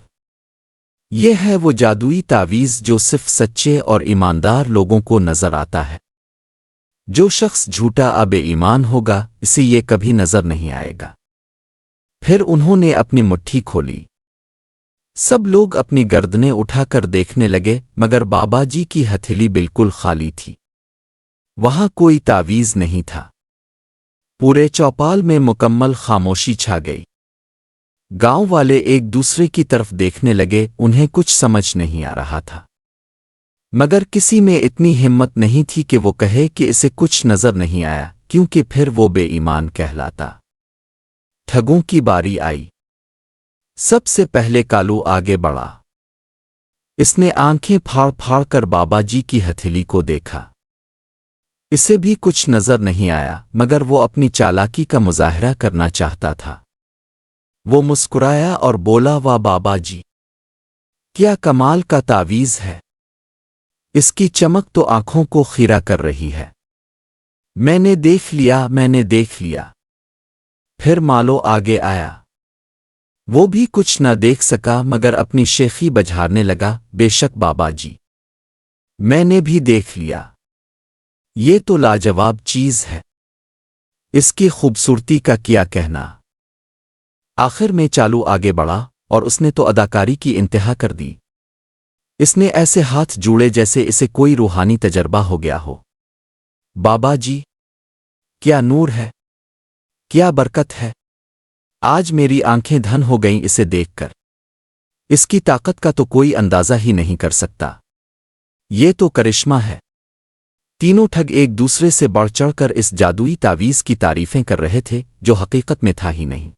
ये है वो जादुई तावीज़ जो सिर्फ सच्चे और ईमानदार लोगों को नजर आता है। जो शख्स झूठा अब ईमान होगा इसे ये कभी नजर नहीं आएगा। फिर उन्होंने अपनी मुट्ठी खोली। सब लोग अपनी गर्दनें उठाकर देखने लगे, मगर बाबा जी की हथेली बिल्कुल खाली थी। वहां कोई तावीज़ नहीं था। पूरे चौपाल में मुकम्मल खामोशी छा गई। गांव वाले एक दूसरे की तरफ देखने लगे। उन्हें कुछ समझ नहीं आ रहा था, मगर किसी में इतनी हिम्मत नहीं थी कि वो कहे कि इसे कुछ नजर नहीं आया, क्योंकि फिर वो बेईमान कहलाता। ठगों की बारी आई। सबसे पहले कालू आगे बढ़ा। इसने आंखें फाड़ फाड़ कर बाबा जी की हथेली को देखा। इसे भी कुछ नजर नहीं आया, मगर वो अपनी चालाकी का मुजाहरा करना चाहता था। वो मुस्कुराया और बोला, वाह बाबा जी, क्या कमाल का तावीज़ है। इसकी चमक तो आंखों को खीरा कर रही है। मैंने देख लिया, मैंने देख लिया। फिर मालो आगे आया। वो भी कुछ न देख सका, मगर अपनी शेखी बझारने लगा, बेशक बाबा जी, मैंने भी देख लिया। ये तो लाजवाब चीज़ है। इसकी खूबसूरती का क्या कहना। आखिर में चालू आगे बढ़ा और उसने तो अदाकारी की इंतहा कर दी। इसने ऐसे हाथ जोड़े जैसे इसे कोई रूहानी तजर्बा हो गया हो। बाबा जी, क्या नूर है, क्या बरकत है। आज मेरी आंखें धन हो गईं इसे देखकर। इसकी ताकत का तो कोई अंदाजा ही नहीं कर सकता। ये तो करिश्मा है। तीनों ठग एक दूसरे से बढ़ चढ़कर इस जादुई तावीज़ की तारीफें कर रहे थे जो हकीकत में था ही नहीं।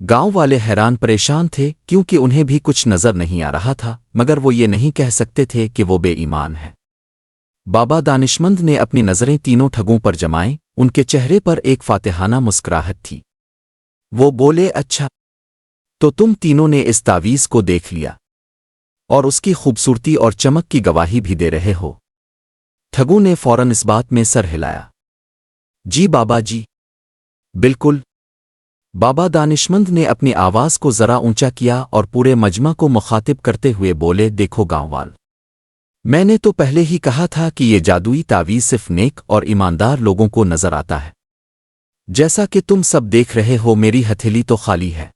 गांव वाले हैरान परेशान थे, क्योंकि उन्हें भी कुछ नजर नहीं आ रहा था, मगर वो ये नहीं कह सकते थे कि वो बेईमान है। बाबा दानिशमंद ने अपनी नजरें तीनों ठगों पर जमाईं। उनके चेहरे पर एक फातिहाना मुस्कुराहट थी। वो बोले, अच्छा, तो तुम तीनों ने इस तावीज़ को देख लिया और उसकी खूबसूरती और चमक की गवाही भी दे रहे हो। ठगों ने फौरन इस बात में सर हिलाया। जी बाबा जी, बिल्कुल। बाबा दानिशमंद ने अपनी आवाज को जरा ऊंचा किया और पूरे मजमा को मुखातिब करते हुए बोले, देखो गांववाल, मैंने तो पहले ही कहा था कि ये जादुई तावीज़ सिर्फ नेक और ईमानदार लोगों को नजर आता है। जैसा कि तुम सब देख रहे हो, मेरी हथेली तो खाली है,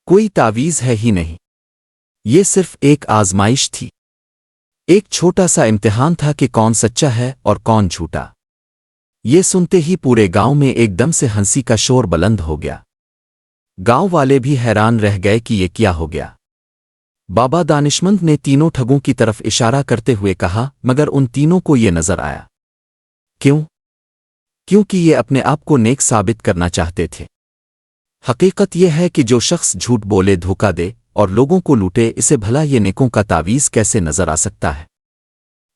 कोई तावीज़ है ही नहीं। ये सिर्फ एक आजमाइश थी, एक छोटा सा इम्तिहान था कि कौन सच्चा है और कौन झूठा। ये सुनते ही पूरे गांव में एकदम से हंसी का शोर बुलंद हो गया। गांव वाले भी हैरान रह गए कि ये क्या हो गया। बाबा दानिशमंद ने तीनों ठगों की तरफ इशारा करते हुए कहा, मगर उन तीनों को ये नजर आया। क्यों? क्योंकि ये अपने आप को नेक साबित करना चाहते थे। हकीकत यह है कि जो शख्स झूठ बोले, धोखा दे और लोगों को लूटे, इसे भला ये नेकों का तावीज़ कैसे नजर आ सकता है।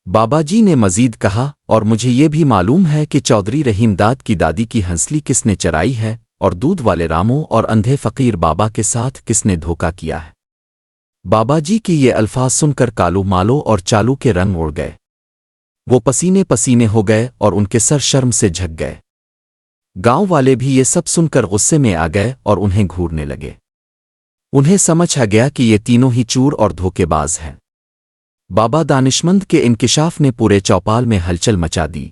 बाबा जी ने मजीद कहा, और मुझे ये भी मालूम है कि चौधरी रहीमदाद की दादी की हंसली किसने चराई है और दूध वाले रामों और अंधे फकीर बाबा के साथ किसने धोखा किया है। बाबा जी के ये अल्फाज सुनकर कालू मालो और चालू के रंग उड़ गए। वो पसीने पसीने हो गए और उनके सर शर्म से झक गए। गांव वाले भी ये सब सुनकर गुस्से में आ गए और उन्हें घूरने लगे। उन्हें समझ आ गया कि ये तीनों ही चूर और धोखेबाज हैं। बाबा दानिशमंद के इंकिशाफ ने पूरे चौपाल में हलचल मचा दी।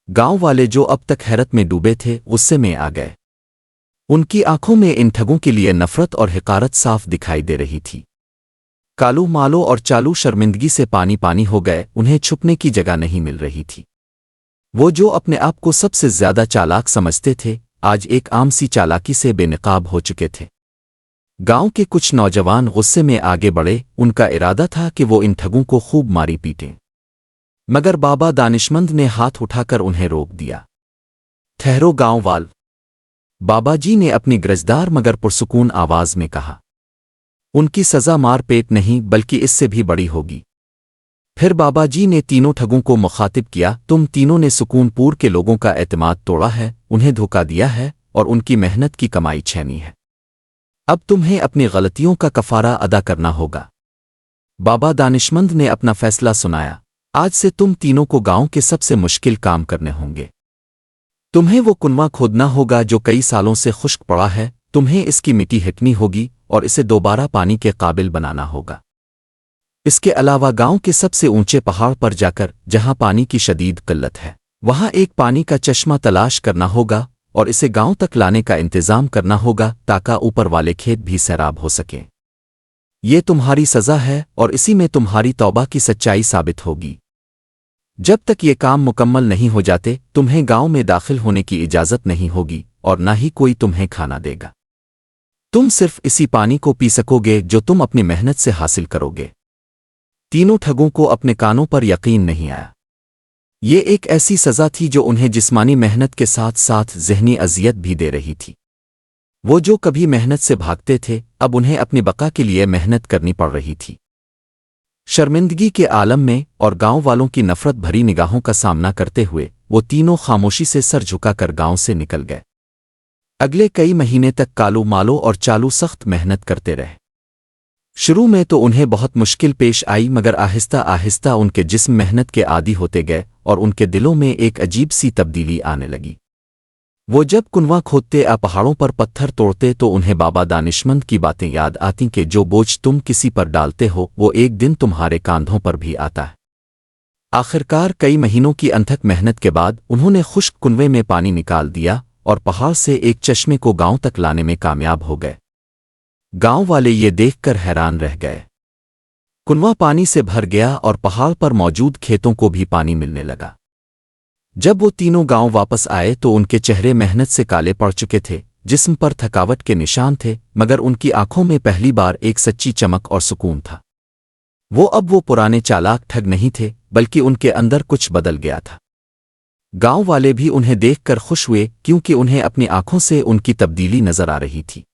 गांव वाले जो अब तक हैरत में डूबे थे गुस्से में आ गए। उनकी आंखों में इन ठगों के लिए नफरत और हिकारत साफ दिखाई दे रही थी। कालू मालो और चालू शर्मिंदगी से पानी पानी हो गए। उन्हें छुपने की जगह नहीं मिल रही थी। वो जो अपने आप को सबसे ज्यादा चालाक समझते थे आज एक आम सी चालाकी से बेनकाब हो चुके थे। गांव के कुछ नौजवान गुस्से में आगे बढ़े। उनका इरादा था कि वो इन ठगों को खूब मारी पीटें, मगर बाबा दानिशमंद ने हाथ उठाकर उन्हें रोक दिया। ठहरो गांव वाल, बाबा जी ने अपनी गरजदार मगर पुरसुकून आवाज में कहा। उनकी सजा मार पेट नहीं बल्कि इससे भी बड़ी होगी। फिर बाबा जी ने तीनों ठगों को मुखातिब किया। तुम तीनों ने सुकूनपुर के लोगों का एतमाद तोड़ा है, उन्हें धोखा दिया है और उनकी मेहनत की कमाई छीनी है। अब तुम्हें अपनी गलतियों का कफारा अदा करना होगा। बाबा दानिशमंद ने अपना फैसला सुनाया। आज से तुम तीनों को गांव के सबसे मुश्किल काम करने होंगे। तुम्हें वो कुनवा खोदना होगा जो कई सालों से खुश्क पड़ा है। तुम्हें इसकी मिट्टी हटनी होगी और इसे दोबारा पानी के काबिल बनाना होगा। इसके अलावा गांव के सबसे ऊंचे पहाड़ पर जाकर जहां पानी की शदीद किल्लत है वहां एक पानी का चश्मा तलाश करना होगा और इसे गांव तक लाने का इंतजाम करना होगा ताकि ऊपर वाले खेत भी सैराब हो सकें। ये तुम्हारी सजा है और इसी में तुम्हारी तौबा की सच्चाई साबित होगी। जब तक ये काम मुकम्मल नहीं हो जाते तुम्हें गांव में दाखिल होने की इजाजत नहीं होगी और न ही कोई तुम्हें खाना देगा। तुम सिर्फ इसी पानी को पी सकोगे जो तुम अपनी मेहनत से हासिल करोगे। तीनों ठगों को अपने कानों पर यकीन नहीं आया। ये एक ऐसी सजा थी जो उन्हें जिस्मानी मेहनत के साथ साथ ज़हनी अजियत भी दे रही थी। वो जो कभी मेहनत से भागते थे अब उन्हें अपनी बका के लिए मेहनत करनी पड़ रही थी। शर्मिंदगी के आलम में और गांव वालों की नफरत भरी निगाहों का सामना करते हुए वो तीनों खामोशी से सर झुकाकर गांव से निकल गए। अगले कई महीने तक कालू मालो और चालू सख्त मेहनत करते रहे। शुरू में तो उन्हें बहुत मुश्किल पेश आई मगर आहिस्ता आहिस्ता उनके जिस्म मेहनत के आदी होते गए और उनके दिलों में एक अजीब सी तब्दीली आने लगी। वो जब कुनवा खोदते आ पहाड़ों पर पत्थर तोड़ते तो उन्हें बाबा दानिशमंद की बातें याद आती कि जो बोझ तुम किसी पर डालते हो वो एक दिन तुम्हारे कांधों पर भी आता है। आखिरकार कई महीनों की अनथक मेहनत के बाद उन्होंने खुश्क कुनवे में पानी निकाल दिया और पहाड़ से एक चश्मे को गांव तक लाने में कामयाब हो गए। गांव वाले ये देखकर हैरान रह गए। कुनवा पानी से भर गया और पहाड़ पर मौजूद खेतों को भी पानी मिलने लगा। जब वो तीनों गांव वापस आए तो उनके चेहरे मेहनत से काले पड़ चुके थे, जिस्म पर थकावट के निशान थे, मगर उनकी आंखों में पहली बार एक सच्ची चमक और सुकून था। वो पुराने चालाक ठग नहीं थे बल्कि उनके अंदर कुछ बदल गया था। गांव वाले भी उन्हें देखकर खुश हुए क्योंकि उन्हें अपनी आंखों से उनकी तब्दीली नजर आ रही थी।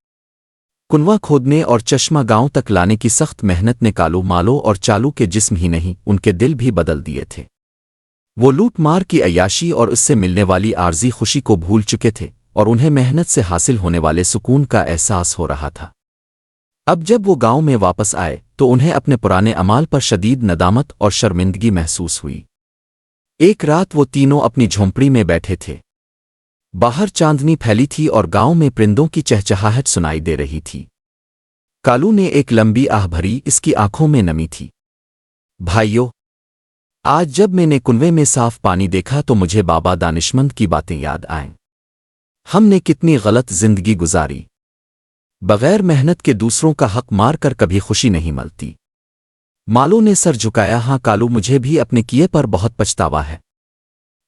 कुनवा खोदने और चश्मा गांव तक लाने की सख्त मेहनत ने कालू मालो और चालू के जिस्म ही नहीं उनके दिल भी बदल दिए थे। वो लूट मार की अय्याशी और उससे मिलने वाली आर्जी खुशी को भूल चुके थे और उन्हें मेहनत से हासिल होने वाले सुकून का एहसास हो रहा था। अब जब वो गांव में वापस आए तो उन्हें अपने पुराने अमाल पर शदीद नदामत और शर्मिंदगी महसूस हुई। एक रात वो तीनों अपनी झोंपड़ी में बैठे थे। बाहर चांदनी फैली थी और गांव में परिंदों की चहचहाहट सुनाई दे रही थी। कालू ने एक लंबी आह भरी, इसकी आंखों में नमी थी। भाइयों, आज जब मैंने कुनवे में साफ पानी देखा तो मुझे बाबा दानिशमंद की बातें याद आईं। हमने कितनी गलत जिंदगी गुजारी। बगैर मेहनत के दूसरों का हक मार कर कभी खुशी नहीं मिलती। मालो ने सर झुकाया। हाँ कालू, मुझे भी अपने किए पर बहुत पछतावा है।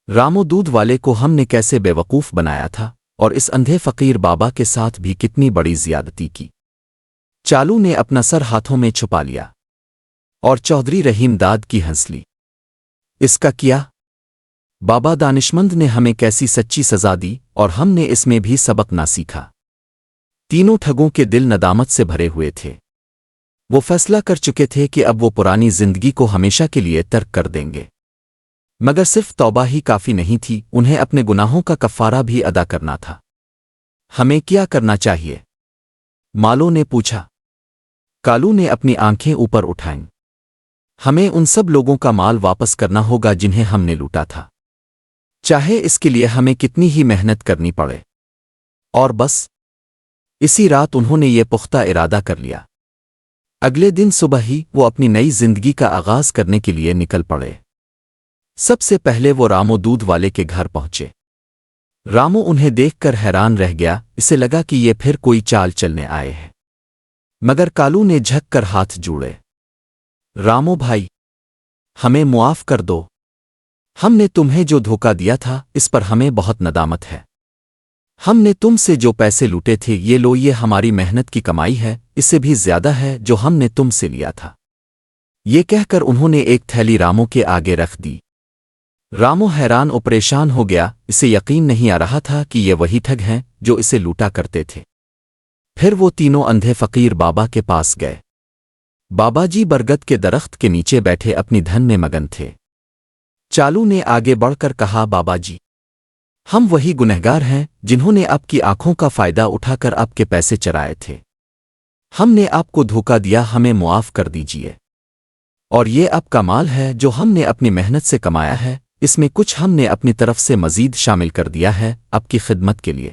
रामो दूध वाले को हमने कैसे बेवकूफ़ बनाया था और इस अंधे फ़कीर बाबा के साथ भी कितनी बड़ी ज़्यादती की। चालू ने अपना सर हाथों में छुपा लिया और चौधरी रहीम दाद की हंस ली। इसका क्या? बाबा दानिशमंद ने हमें कैसी सच्ची सज़ा दी और हमने इसमें भी सबक ना सीखा। तीनों ठगों के दिल नदामत से भरे हुए थे। वो फैसला कर चुके थे कि अब वो पुरानी जिंदगी को हमेशा के लिए तर्क कर देंगे। मगर सिर्फ तौबा ही काफ़ी नहीं थी, उन्हें अपने गुनाहों का कफ़ारा भी अदा करना था। हमें क्या करना चाहिए? मालो ने पूछा। کالو نے اپنی آنکھیں اوپر اٹھائیں۔ ہمیں ان سب لوگوں کا مال واپس کرنا ہوگا جنہیں ہم نے لوٹا تھا، چاہے اس کے لیے ہمیں کتنی ہی محنت کرنی پڑے۔ اور بس اسی رات انہوں نے یہ پختہ ارادہ کر لیا۔ اگلے دن صبح ہی وہ اپنی نئی زندگی کا آغاز کرنے کے لیے نکل پڑے۔ سب سے پہلے وہ رامو دودھ والے کے گھر پہنچے۔ رامو انہیں دیکھ کر حیران رہ گیا، اسے لگا کہ یہ پھر کوئی چال چلنے آئے ہیں، مگر کالو نے جھک کر ہاتھ جوڑے۔ رامو بھائی، ہمیں معاف کر دو، ہم نے تمہیں جو دھوکہ دیا تھا اس پر ہمیں بہت ندامت ہے۔ ہم نے تم سے جو پیسے لوٹے تھے یہ لو، یہ ہماری محنت کی کمائی ہے، اس سے بھی زیادہ ہے جو ہم نے تم سے لیا تھا۔ یہ کہہ کر انہوں نے ایک تھیلی رامو کے آگے رکھ دی۔ رامو حیران و پریشان ہو گیا، اسے یقین نہیں آ رہا تھا کہ یہ وہی ٹھگ ہیں جو اسے لوٹا کرتے تھے۔ پھر وہ تینوں اندھے فقیر بابا کے پاس گئے۔ بابا جی برگد کے درخت کے نیچے بیٹھے اپنی دھن میں مگن تھے۔ چالو نے آگے بڑھ کر کہا، بابا جی، ہم وہی گنہگار ہیں جنہوں نے آپ کی آنکھوں کا فائدہ اٹھا کر آپ کے پیسے چرائے تھے۔ ہم نے آپ کو دھوکہ دیا، ہمیں معاف کر دیجیے۔ اور یہ آپ کا مال ہے جو ہم نے اپنی محنت سے کمایا ہے، اس میں کچھ ہم نے اپنی طرف سے مزید شامل کر دیا ہے آپ کی خدمت کے لیے۔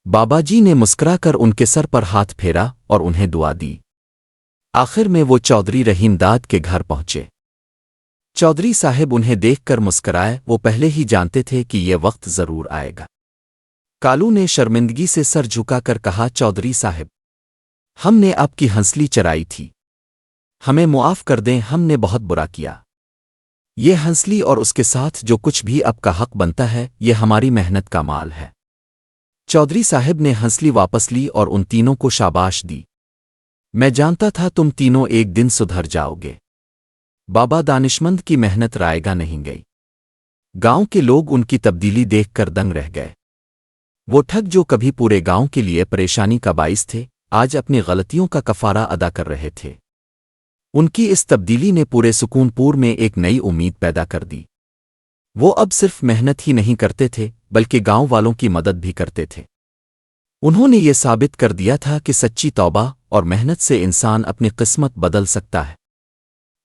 بابا جی نے مسکرا کر ان کے سر پر ہاتھ پھیرا اور انہیں دعا دی۔ آخر میں وہ چودھری رحیم داد کے گھر پہنچے۔ چودھری صاحب انہیں دیکھ کر مسکرائے، وہ پہلے ہی جانتے تھے کہ یہ وقت ضرور آئے گا۔ کالو نے شرمندگی سے سر جھکا کر کہا، چودھری صاحب، ہم نے آپ کی ہنسلی چرائی تھی، ہمیں معاف کر دیں، ہم نے بہت برا کیا۔ یہ ہنسلی اور اس کے ساتھ جو کچھ بھی آپ کا حق بنتا ہے یہ ہماری محنت کا مال ہے۔ چودھری صاحب نے ہنسلی واپس لی اور ان تینوں کو شاباش دی۔ میں جانتا تھا تم تینوں ایک دن سدھر جاؤ گے۔ بابا دانشمند کی محنت رائے گا نہیں گئی۔ گاؤں کے لوگ ان کی تبدیلی دیکھ کر دنگ رہ گئے۔ وہ ٹھگ جو کبھی پورے گاؤں کے لیے پریشانی کا باعث تھے، آج اپنی غلطیوں کا کفارہ ادا کر رہے تھے۔ ان کی اس تبدیلی نے پورے سکون پور میں ایک نئی امید پیدا کر دی۔ وہ اب صرف محنت ہی نہیں کرتے تھے بلکہ گاؤں والوں کی مدد بھی کرتے تھے۔ انہوں نے یہ ثابت کر دیا تھا کہ سچی توبہ اور محنت سے انسان اپنی قسمت بدل سکتا ہے۔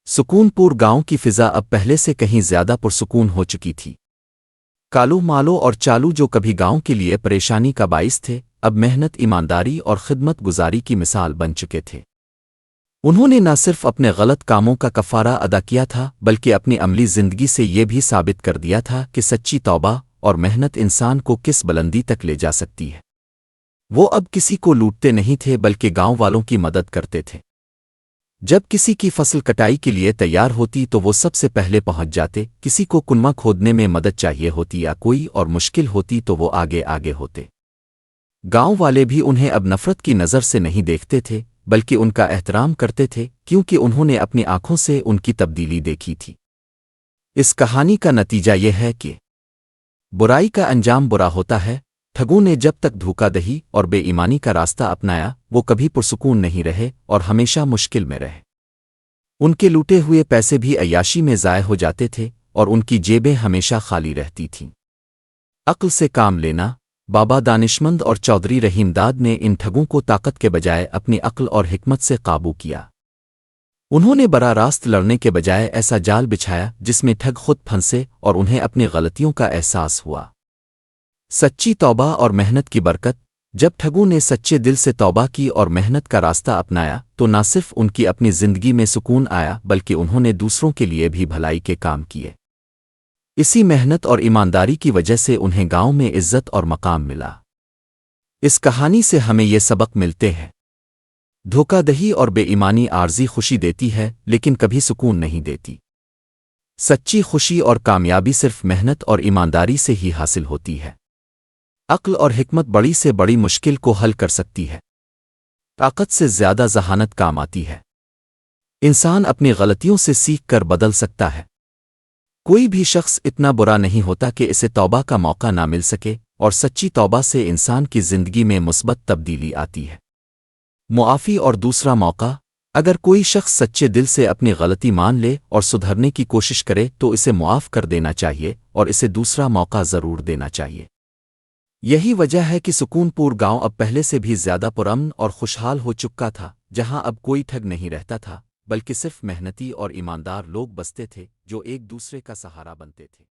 سکون پور گاؤں کی فضا اب پہلے سے کہیں زیادہ پرسکون ہو چکی تھی۔ کالو، مالو اور چالو جو کبھی گاؤں کے لیے پریشانی کا باعث تھے، اب محنت، ایمانداری اور خدمت گزاری کی مثال بن چکے تھے۔ انہوں نے نہ صرف اپنے غلط کاموں کا کفارہ ادا کیا تھا بلکہ اپنی عملی زندگی سے یہ بھی ثابت کر دیا تھا کہ سچی توبہ اور محنت انسان کو کس بلندی تک لے جا سکتی ہے۔ وہ اب کسی کو لوٹتے نہیں تھے بلکہ گاؤں والوں کی مدد کرتے تھے۔ جب کسی کی فصل کٹائی کے لیے تیار ہوتی تو وہ سب سے پہلے پہنچ جاتے، کسی کو کنواں کھودنے میں مدد چاہیے ہوتی یا کوئی اور مشکل ہوتی تو وہ آگے آگے ہوتے۔ گاؤں والے بھی انہیں اب نفرت کی نظر سے نہیں دیکھتے تھے بلکہ ان کا احترام کرتے تھے، کیونکہ انہوں نے اپنی آنکھوں سے ان کی تبدیلی دیکھی تھی۔ اس کہانی کا نتیجہ یہ ہے کہ برائی کا انجام برا ہوتا ہے۔ ٹھگوں نے جب تک دھوکہ دہی اور بے ایمانی کا راستہ اپنایا، وہ کبھی پرسکون نہیں رہے اور ہمیشہ مشکل میں رہے۔ ان کے لوٹے ہوئے پیسے بھی عیاشی میں ضائع ہو جاتے تھے اور ان کی جیبیں ہمیشہ خالی رہتی تھیں۔ عقل سے کام لینا۔ بابا دانشمند اور چودھری رحیم داد نے ان ٹھگوں کو طاقت کے بجائے اپنی عقل اور حکمت سے قابو کیا۔ انہوں نے براہ راست لڑنے کے بجائے ایسا جال بچھایا جس میں ٹھگ خود پھنسے اور انہیں اپنی غلطیوں کا احساس ہوا۔ سچی توبہ اور محنت کی برکت۔ جب ٹھگوں نے سچے دل سے توبہ کی اور محنت کا راستہ اپنایا تو نہ صرف ان کی اپنی زندگی میں سکون آیا بلکہ انہوں نے دوسروں کے لیے بھی بھلائی کے کام کیے۔ اسی محنت اور ایمانداری کی وجہ سے انہیں گاؤں میں عزت اور مقام ملا۔ اس کہانی سے ہمیں یہ سبق ملتے ہیں: دھوکہ دہی اور بے ایمانی عارضی خوشی دیتی ہے لیکن کبھی سکون نہیں دیتی۔ سچی خوشی اور کامیابی صرف محنت اور ایمانداری سے ہی حاصل ہوتی ہے۔ عقل اور حکمت بڑی سے بڑی مشکل کو حل کر سکتی ہے۔ طاقت سے زیادہ ذہانت کام آتی ہے۔ انسان اپنی غلطیوں سے سیکھ کر بدل سکتا ہے۔ کوئی بھی شخص اتنا برا نہیں ہوتا کہ اسے توبہ کا موقع نہ مل سکے، اور سچی توبہ سے انسان کی زندگی میں مثبت تبدیلی آتی ہے۔ معافی اور دوسرا موقع۔ اگر کوئی شخص سچے دل سے اپنی غلطی مان لے اور سدھرنے کی کوشش کرے تو اسے معاف کر دینا چاہیے اور اسے دوسرا موقع ضرور دینا چاہیے۔ یہی وجہ ہے کہ سکون پور گاؤں اب پہلے سے بھی زیادہ پرامن اور خوشحال ہو چکا تھا۔ جہاں اب کوئی ٹھگ نہیں رہتا تھا بلکہ صرف محنتی اور ایماندار لوگ بستے تھے جو ایک دوسرے کا سہارا بنتے تھے۔